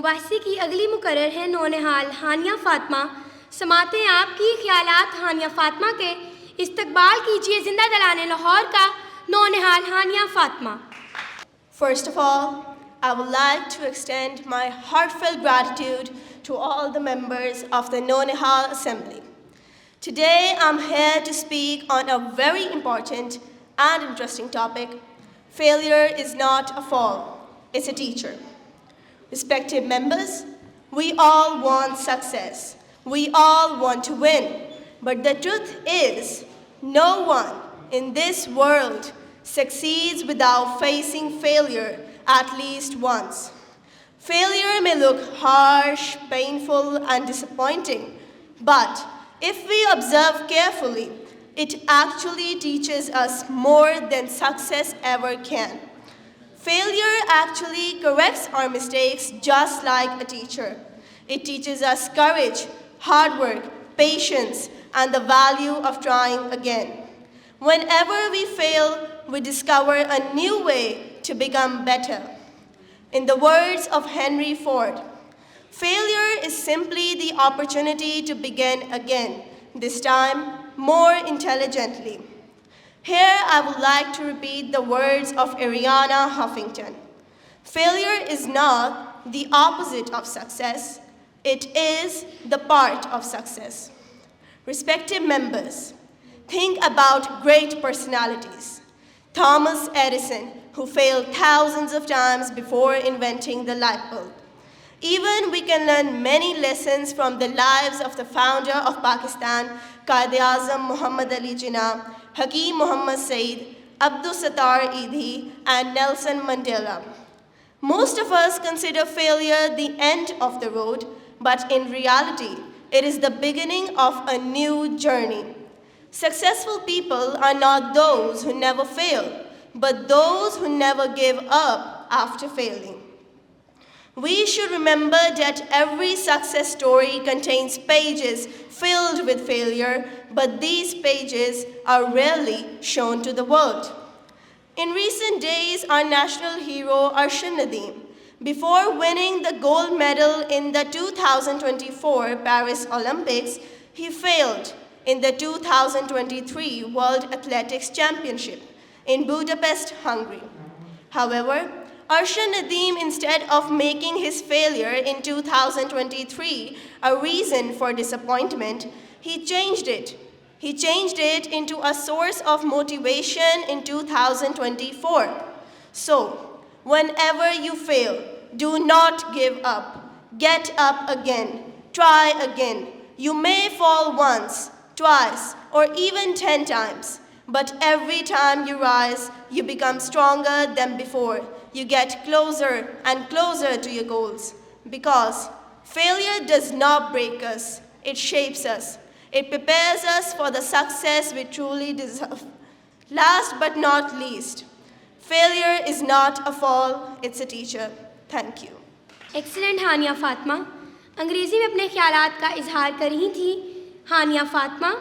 مباحثے کی اگلی مقرر ہے نونہال ہانیہ فاطمہ. سماعتیں آپ کی خیالات ہانیہ فاطمہ کے. استقبال کیجیے زندہ دلان لاہور کا نونہال Hania Fatima. First of all, I would like to extend my heartfelt gratitude to all the members of the Naunehal Assembly. Today I'm here to speak on a very important and interesting topic. Failure is not a fall, it's a teacher. Respected members, we all want success. We all want to win. But the truth is, no one in this world succeeds without facing failure at least once. Failure may look harsh, painful, and disappointing, but if we observe carefully, it actually teaches us more than success ever can. Failure actually corrects our mistakes just like a teacher. It teaches us courage, hard work, patience, and the value of trying again. Whenever we fail, we discover a new way to become better. In the words of Henry Ford, failure is simply the opportunity to begin again, this time more intelligently. Here I would like to repeat the words of Ariana Huffington. Failure is not the opposite of success, it is the part of success. Respected members, think about great personalities. Thomas Edison, who failed thousands of times before inventing the light bulb. Even we can learn many lessons from the lives of the founder of Pakistan, Quaid-e-Azam Muhammad Ali Jinnah, Hakim Muhammad Sa'id, Abdul Sattar Idhi, and Nelson Mandela. Most of us consider failure the end of the road, but in reality, it is the beginning of a new journey. Successful people are not those who never fail, but those who never give up after failing. We should remember that every success story contains pages filled with failure, but these pages are rarely shown to the world. In recent days, our national hero Arshad Nadeem, before winning the gold medal in the 2024 Paris Olympics, he failed in the 2023 World Athletics Championship in Budapest, Hungary. However, Arshad Nadeem, instead of making his failure in 2023 a reason for disappointment, he changed it. He changed it into a source of motivation in 2024. So, whenever you fail, do not give up. Get up again. Try again. You may fall once, twice, or even 10 times. But every time you rise, you become stronger than before. You get closer and closer to your goals. Because failure does not break us, it shapes us. It prepares us for the success we truly deserve. Last but not least, failure is not a fall, it's a teacher. Thank you. Excellent Hania Fatima. انگریزی میں اپنے خیالات کا اظہار کر رہی تھی ہانیہ فاطمہ.